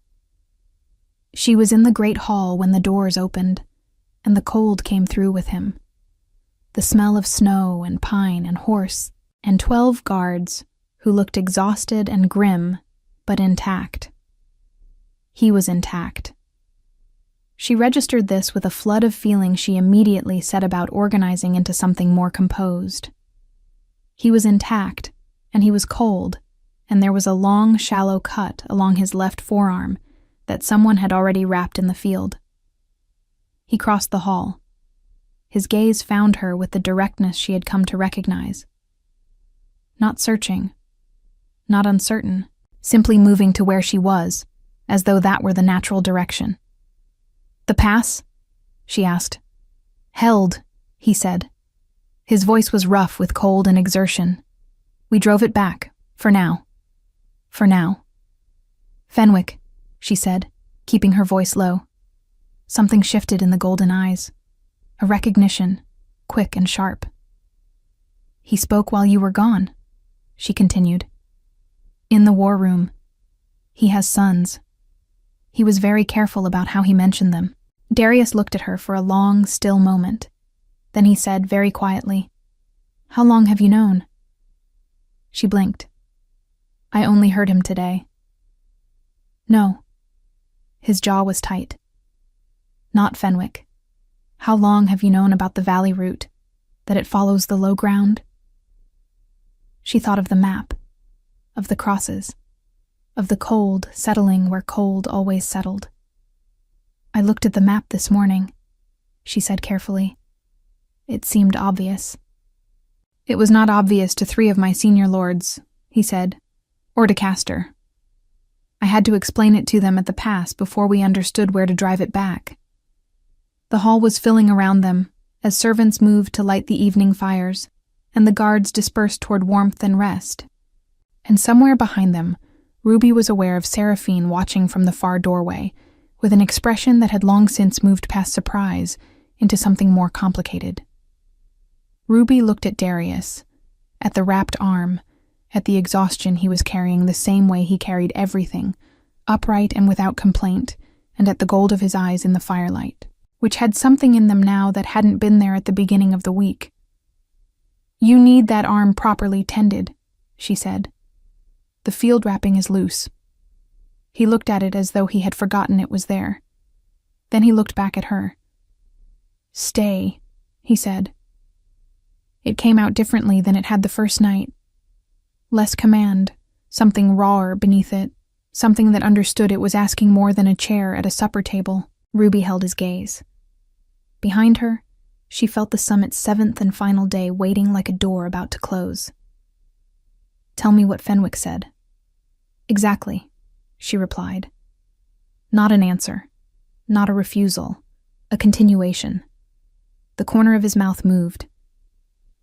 She was in the great hall when the doors opened, and the cold came through with him. The smell of snow and pine and horse, and 12 guards who looked exhausted and grim, but intact. He was intact. She registered this with a flood of feeling she immediately set about organizing into something more composed. He was intact, and he was cold, and there was a long, shallow cut along his left forearm that someone had already wrapped in the field. He crossed the hall. His gaze found her with the directness she had come to recognize. Not searching, not uncertain, simply moving to where she was, as though that were the natural direction. The pass? She asked. Held, he said. His voice was rough with cold and exertion. We drove it back, for now. For now. Fenwick, she said, keeping her voice low. Something shifted in the golden eyes. A recognition, quick and sharp. He spoke while you were gone, she continued. In the war room. He has sons. He was very careful about how he mentioned them. Darius looked at her for a long, still moment. Then he said very quietly, How long have you known? She blinked. I only heard him today. No. His jaw was tight. Not Fenwick. How long have you known about the valley route, that it follows the low ground? She thought of the map, of the crosses, of the cold settling where cold always settled. I looked at the map this morning, she said carefully. It seemed obvious. It was not obvious to 3 of my senior lords, he said, or to Castor. I had to explain it to them at the pass before we understood where to drive it back. The hall was filling around them as servants moved to light the evening fires, and the guards dispersed toward warmth and rest. And somewhere behind them, Ruby was aware of Seraphine watching from the far doorway, with an expression that had long since moved past surprise into something more complicated. Ruby looked at Darius, at the wrapped arm, at the exhaustion he was carrying the same way he carried everything, upright and without complaint, and at the gold of his eyes in the firelight, which had something in them now that hadn't been there at the beginning of the week. "You need that arm properly tended," she said. "The field wrapping is loose." He looked at it as though he had forgotten it was there. Then he looked back at her. "Stay," he said. It came out differently than it had the first night. Less command, something rawer beneath it, something that understood it was asking more than a chair at a supper table. Ruby held his gaze. Behind her, she felt the summit's 7th and final day waiting like a door about to close. "Tell me what Fenwick said." "Exactly," she replied. Not an answer, not a refusal, a continuation. The corner of his mouth moved.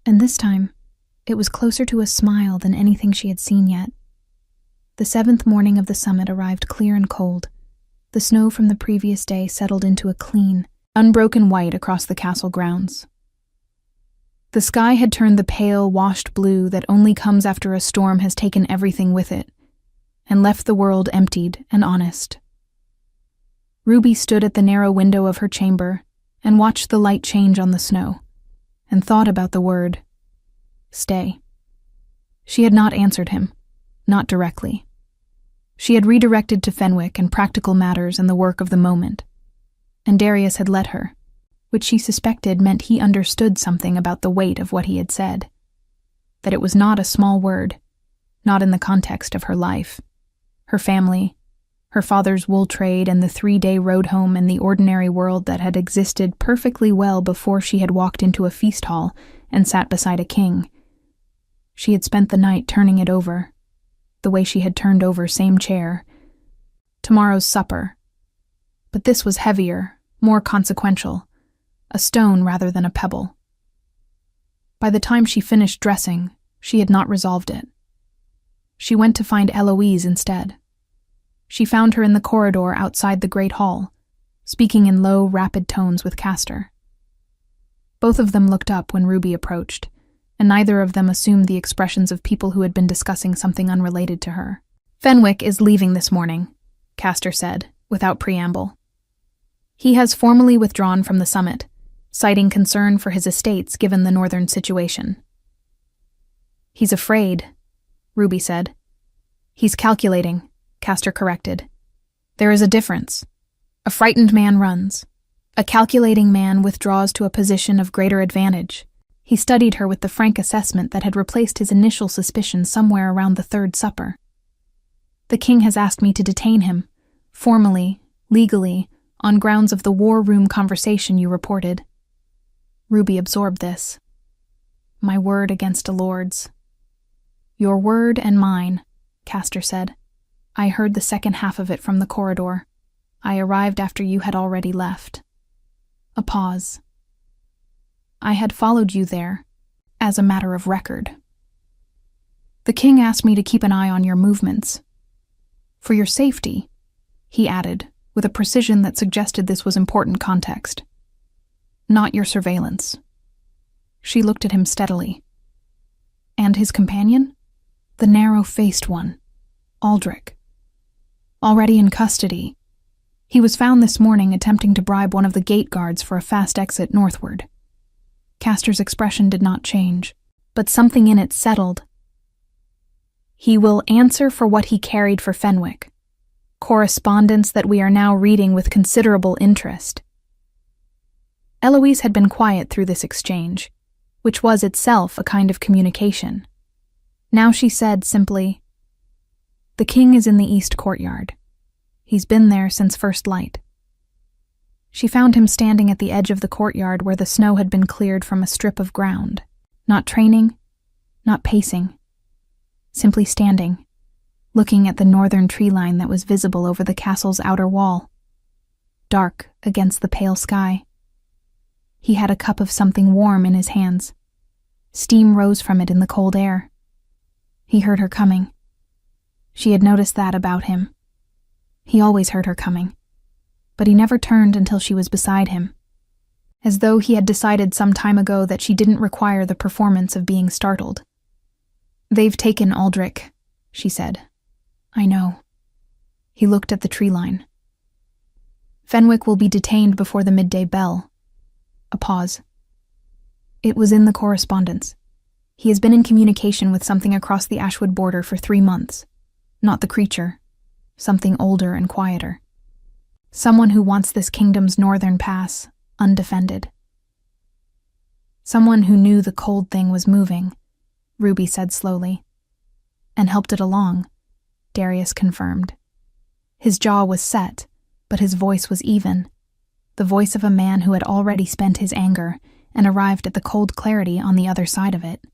And this time, it was closer to a smile than anything she had seen yet. The 7th morning of the summit arrived clear and cold. The snow from the previous day settled into a clean, unbroken white across the castle grounds. The sky had turned the pale, washed blue that only comes after a storm has taken everything with it, and left the world emptied and honest. Ruby stood at the narrow window of her chamber and watched the light change on the snow, and thought about the word, stay. She had not answered him, not directly. She had redirected to Fenwick and practical matters and the work of the moment, and Darius had let her, which she suspected meant he understood something about the weight of what he had said, that it was not a small word, not in the context of her life, her family, her father's wool trade and the 3-day road home and the ordinary world that had existed perfectly well before she had walked into a feast hall and sat beside a king. She had spent the night turning it over, the way she had turned over same chair. Tomorrow's supper. But this was heavier, more consequential, a stone rather than a pebble. By the time she finished dressing, she had not resolved it. She went to find Eloise instead. She found her in the corridor outside the great hall, speaking in low, rapid tones with Castor. Both of them looked up when Ruby approached, and neither of them assumed the expressions of people who had been discussing something unrelated to her. "Fenwick is leaving this morning," Castor said, without preamble. "He has formally withdrawn from the summit, citing concern for his estates given the northern situation." "He's afraid," Ruby said. "He's calculating," Castor corrected. "There is a difference. A frightened man runs. A calculating man withdraws to a position of greater advantage." He studied her with the frank assessment that had replaced his initial suspicion somewhere around the third supper. "The king has asked me to detain him, formally, legally, on grounds of the war room conversation you reported." Ruby absorbed this. "My word against a lord's." "Your word and mine," Castor said. "I heard the second half of it from the corridor. I arrived after you had already left." A pause. "I had followed you there, as a matter of record. The king asked me to keep an eye on your movements. For your safety," he added, with a precision that suggested this was important context. "Not your surveillance." She looked at him steadily. "And his companion? The narrow-faced one, Aldrich. Already in custody. He was found this morning attempting to bribe one of the gate guards for a fast exit northward." Castor's expression did not change, but something in it settled. "He will answer for what he carried for Fenwick. Correspondence that we are now reading with considerable interest." Eloise had been quiet through this exchange, which was itself a kind of communication. Now she said simply, "The king is in the east courtyard. He's been there since first light." She found him standing at the edge of the courtyard where the snow had been cleared from a strip of ground, not training, not pacing, simply standing, looking at the northern tree line that was visible over the castle's outer wall, dark against the pale sky. He had a cup of something warm in his hands. Steam rose from it in the cold air. He heard her coming. She had noticed that about him. He always heard her coming, but he never turned until she was beside him, as though he had decided some time ago that she didn't require the performance of being startled. "They've taken Aldrich," she said. "I know." He looked at the tree line. Fenwick will be detained before the midday bell. A pause. It was in the correspondence. He has been in communication with something across the Ashwood border for 3 months. Not the creature. Something older and quieter. Someone who wants this kingdom's northern pass, undefended. Someone who knew the cold thing was moving, Ruby said slowly. And helped it along, Darius confirmed. His jaw was set, but his voice was even. The voice of a man who had already spent his anger and arrived at the cold clarity on the other side of it.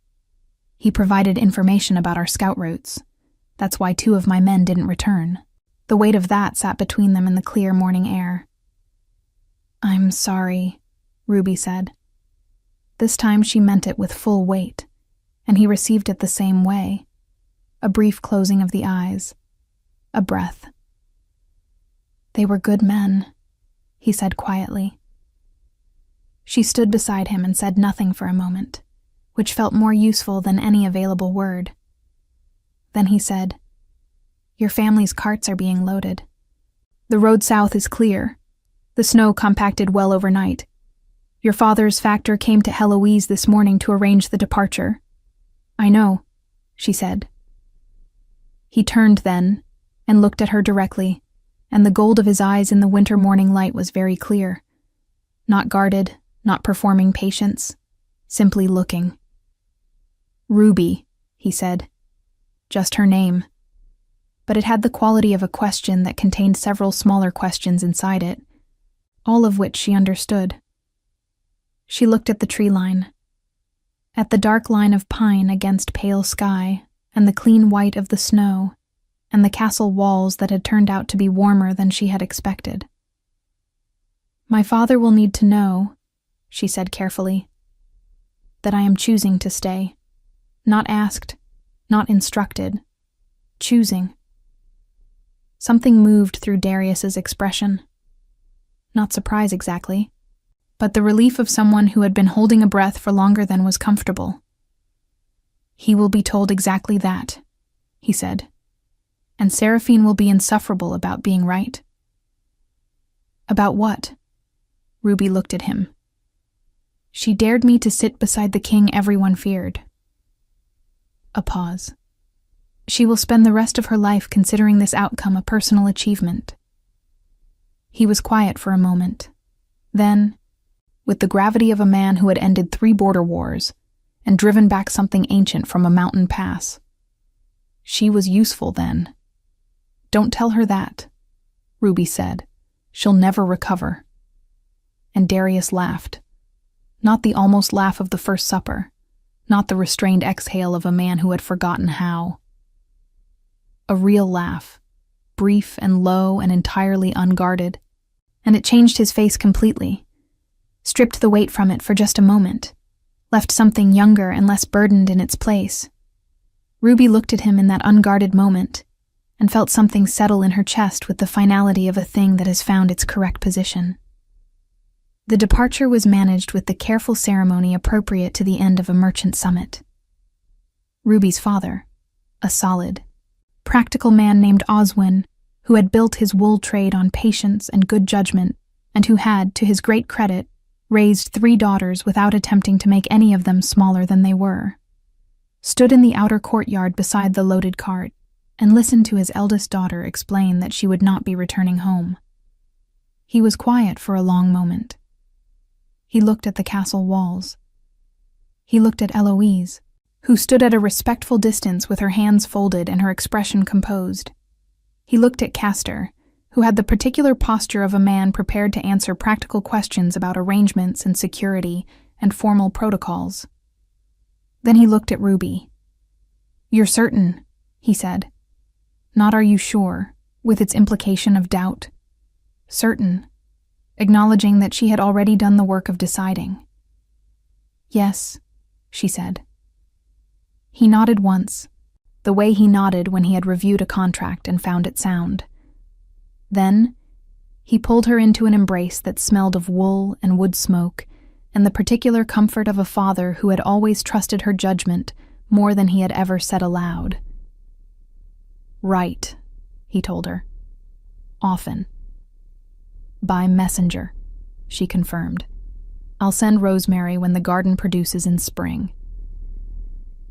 He provided information about our scout routes. That's why 2 of my men didn't return. The weight of that sat between them in the clear morning air. I'm sorry, Ruby said. This time she meant it with full weight, and he received it the same way. A brief closing of the eyes. A breath. They were good men, he said quietly. She stood beside him and said nothing for a moment, which felt more useful than any available word. Then he said, Your family's carts are being loaded. The road south is clear. The snow compacted well overnight. Your father's factor came to Heloise this morning to arrange the departure. I know, she said. He turned then and looked at her directly, and the gold of his eyes in the winter morning light was very clear. Not guarded, not performing patience, simply looking. Ruby, he said. Just her name. But it had the quality of a question that contained several smaller questions inside it, all of which she understood. She looked at the tree line, at the dark line of pine against pale sky, and the clean white of the snow, and the castle walls that had turned out to be warmer than she had expected. My father will need to know, she said carefully, that I am choosing to stay. Not asked, not instructed, choosing. Something moved through Darius's expression. Not surprise exactly, but the relief of someone who had been holding a breath for longer than was comfortable. He will be told exactly that, he said, and Seraphine will be insufferable about being right. About what? Ruby looked at him. She dared me to sit beside the king everyone feared. A pause. She will spend the rest of her life considering this outcome a personal achievement. He was quiet for a moment. Then, with the gravity of a man who had ended 3 border wars and driven back something ancient from a mountain pass. She was useful then. Don't tell her that, Ruby said. She'll never recover. And Darius laughed. Not the almost laugh of the first supper, not the restrained exhale of a man who had forgotten how. A real laugh, brief and low and entirely unguarded, and it changed his face completely, stripped the weight from it for just a moment, left something younger and less burdened in its place. Ruby looked at him in that unguarded moment and felt something settle in her chest with the finality of a thing that has found its correct position. The departure was managed with the careful ceremony appropriate to the end of a merchant summit. Ruby's father, a solid, practical man named Oswin, who had built his wool trade on patience and good judgment, and who had, to his great credit, raised 3 daughters without attempting to make any of them smaller than they were, stood in the outer courtyard beside the loaded cart, and listened to his eldest daughter explain that she would not be returning home. He was quiet for a long moment. He looked at the castle walls. He looked at Eloise, who stood at a respectful distance with her hands folded and her expression composed. He looked at Castor, who had the particular posture of a man prepared to answer practical questions about arrangements and security and formal protocols. Then he looked at Ruby. "You're certain," he said. Not "are you sure," with its implication of doubt. Certain, acknowledging that she had already done the work of deciding. "Yes," she said. He nodded once, the way he nodded when he had reviewed a contract and found it sound. Then, he pulled her into an embrace that smelled of wool and wood smoke and the particular comfort of a father who had always trusted her judgment more than he had ever said aloud. "Right," he told her. "Often." "By messenger," she confirmed. "I'll send Rosemary when the garden produces in spring."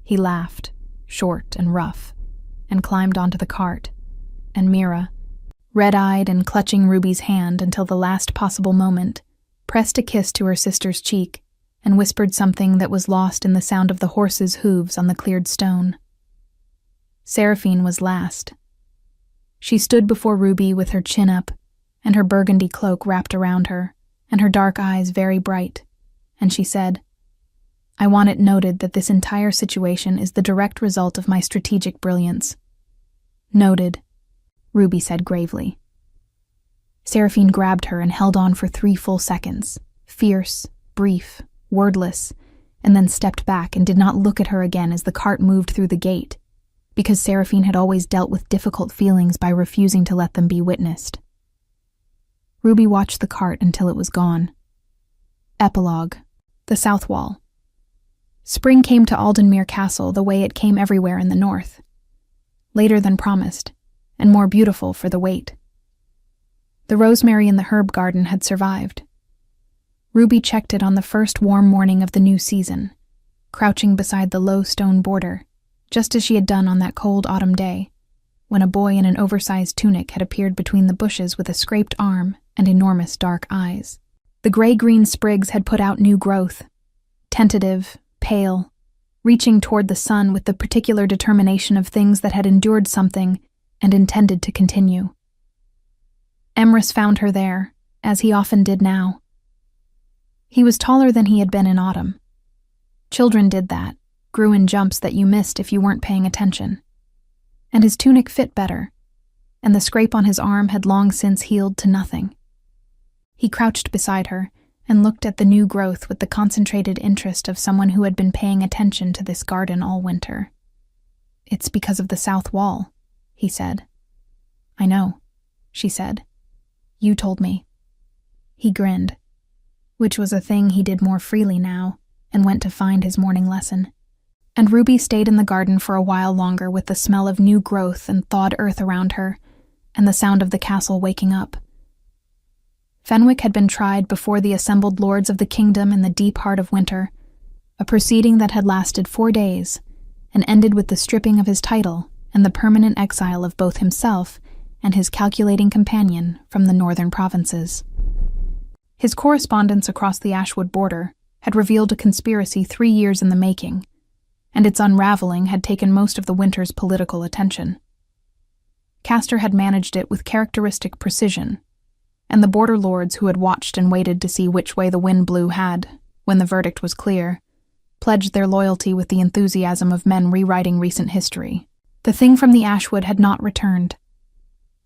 He laughed, short and rough, and climbed onto the cart, and Mira, red-eyed and clutching Ruby's hand until the last possible moment, pressed a kiss to her sister's cheek and whispered something that was lost in the sound of the horse's hooves on the cleared stone. Seraphine was last. She stood before Ruby with her chin up and her burgundy cloak wrapped around her, and her dark eyes very bright, and she said, "I want it noted that this entire situation is the direct result of my strategic brilliance." "Noted," Ruby said gravely. Seraphine grabbed her and held on for 3 full seconds, fierce, brief, wordless, and then stepped back and did not look at her again as the cart moved through the gate, because Seraphine had always dealt with difficult feelings by refusing to let them be witnessed. Ruby watched the cart until it was gone. Epilogue: The South Wall. Spring came to Aldenmere Castle the way it came everywhere in the north. Later than promised, and more beautiful for the wait. The rosemary in the herb garden had survived. Ruby checked it on the first warm morning of the new season, crouching beside the low stone border, just as she had done on that cold autumn day, when a boy in an oversized tunic had appeared between the bushes with a scraped arm and enormous dark eyes. The gray-green sprigs had put out new growth, tentative, pale, reaching toward the sun with the particular determination of things that had endured something and intended to continue. Emrys found her there, as he often did now. He was taller than he had been in autumn. Children did that, grew in jumps that you missed if you weren't paying attention. And his tunic fit better, and the scrape on his arm had long since healed to nothing. He crouched beside her and looked at the new growth with the concentrated interest of someone who had been paying attention to this garden all winter. "It's because of the south wall," he said. "I know," she said. "You told me." He grinned, which was a thing he did more freely now, and went to find his morning lesson. And Ruby stayed in the garden for a while longer with the smell of new growth and thawed earth around her, and the sound of the castle waking up. Fenwick had been tried before the assembled lords of the kingdom in the deep heart of winter, a proceeding that had lasted 4 days, and ended with the stripping of his title and the permanent exile of both himself and his calculating companion from the northern provinces. His correspondence across the Ashwood border had revealed a conspiracy 3 years in the making, and its unraveling had taken most of the winter's political attention. Castor had managed it with characteristic precision, and the border lords who had watched and waited to see which way the wind blew had, when the verdict was clear, pledged their loyalty with the enthusiasm of men rewriting recent history. The thing from the Ashwood had not returned.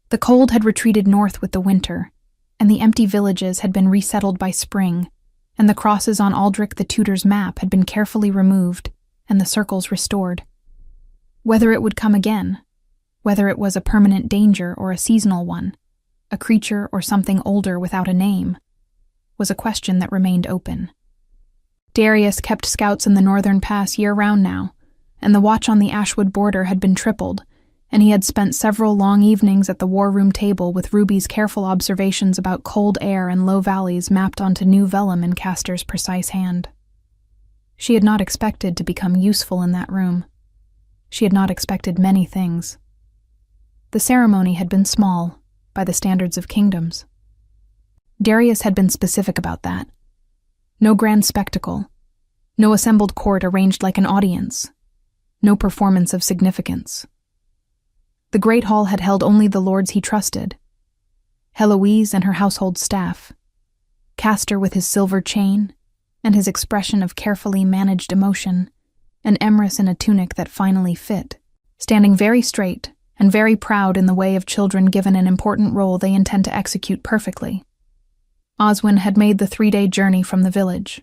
The cold had retreated north with the winter, and the empty villages had been resettled by spring, and the crosses on Aldrich the Tutor's map had been carefully removed, and the circles restored. Whether it would come again, whether it was a permanent danger or a seasonal one, a creature or something older without a name, was a question that remained open. Darius kept scouts in the northern pass year-round now, and the watch on the Ashwood border had been tripled, and he had spent several long evenings at the war room table with Ruby's careful observations about cold air and low valleys mapped onto new vellum in Castor's precise hand. She had not expected to become useful in that room. She had not expected many things. The ceremony had been small, by the standards of kingdoms. Darius had been specific about that. No grand spectacle, no assembled court arranged like an audience, no performance of significance. The great hall had held only the lords he trusted, Heloise and her household staff, Castor with his silver chain and his expression of carefully managed emotion, and Emrys in a tunic that finally fit, standing very straight and very proud in the way of children given an important role they intend to execute perfectly. Oswin had made the 3-day journey from the village.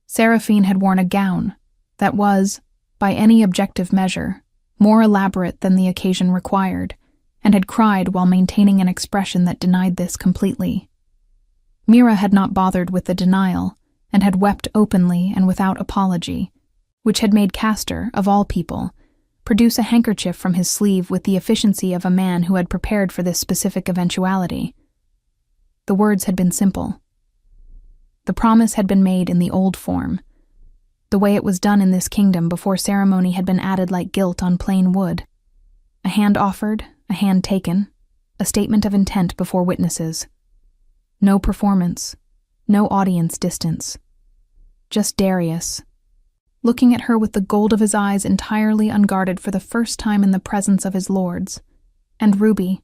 Seraphine had worn a gown that was, by any objective measure, more elaborate than the occasion required, and had cried while maintaining an expression that denied this completely. Mira had not bothered with the denial, and had wept openly and without apology, which had made Castor, of all people, produce a handkerchief from his sleeve with the efficiency of a man who had prepared for this specific eventuality. The words had been simple. The promise had been made in the old form, the way it was done in this kingdom before ceremony had been added like gilt on plain wood. A hand offered, a hand taken, a statement of intent before witnesses. No performance, no audience distance. Just Darius, looking at her with the gold of his eyes entirely unguarded for the first time in the presence of his lords, and Ruby,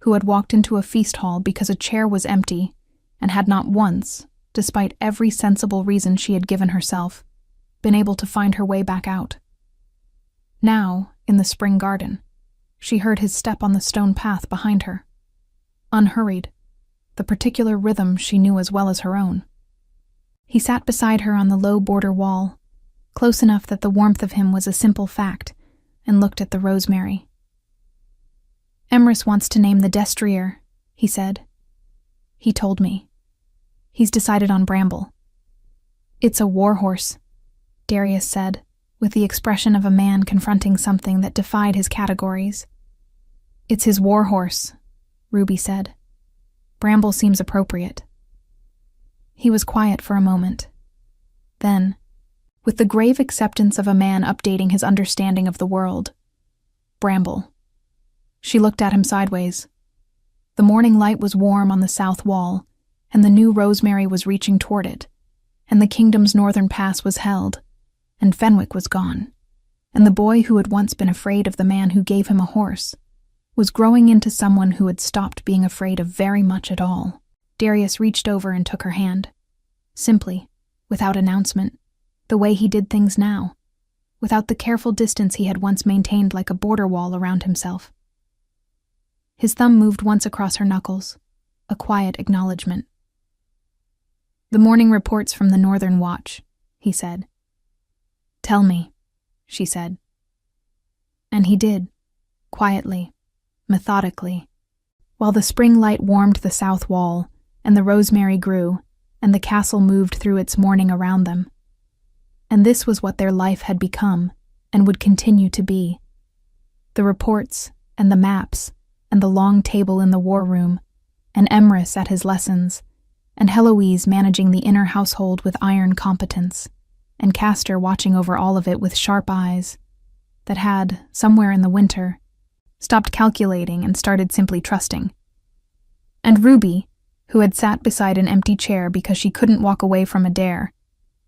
who had walked into a feast hall because a chair was empty and had not once, despite every sensible reason she had given herself, been able to find her way back out. Now, in the spring garden, she heard his step on the stone path behind her. Unhurried, the particular rhythm she knew as well as her own. He sat beside her on the low border wall, close enough that the warmth of him was a simple fact, and looked at the rosemary. "Emrys wants to name the destrier," he said. "He told me. He's decided on Bramble." "It's a warhorse," Darius said, with the expression of a man confronting something that defied his categories. "It's his warhorse," Ruby said. "Bramble seems appropriate." He was quiet for a moment. Then, with the grave acceptance of a man updating his understanding of the world, "Bramble." She looked at him sideways. The morning light was warm on the south wall, and the new rosemary was reaching toward it, and the kingdom's northern pass was held, and Fenwick was gone, and the boy who had once been afraid of the man who gave him a horse was growing into someone who had stopped being afraid of very much at all. Darius reached over and took her hand, simply, without announcement, the way he did things now, without the careful distance he had once maintained like a border wall around himself. His thumb moved once across her knuckles, a quiet acknowledgement. "The morning reports from the Northern Watch," he said. "Tell me," she said. And he did, quietly, methodically, while the spring light warmed the south wall, and the rosemary grew, and the castle moved through its mourning around them. And this was what their life had become, and would continue to be. The reports, and the maps, and the long table in the war room, and Emrys at his lessons, and Heloise managing the inner household with iron competence, and Castor watching over all of it with sharp eyes, that had, somewhere in the winter, stopped calculating and started simply trusting. And Ruby, who had sat beside an empty chair because she couldn't walk away from a dare,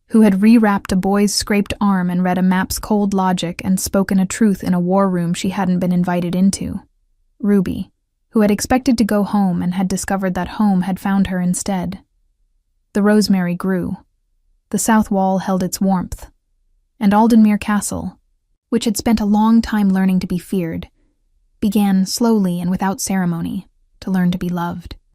who had rewrapped a boy's scraped arm and read a map's cold logic and spoken a truth in a war room she hadn't been invited into. Ruby, who had expected to go home and had discovered that home had found her instead. The rosemary grew. The south wall held its warmth. And Aldenmere Castle, which had spent a long time learning to be feared, began slowly and without ceremony to learn to be loved.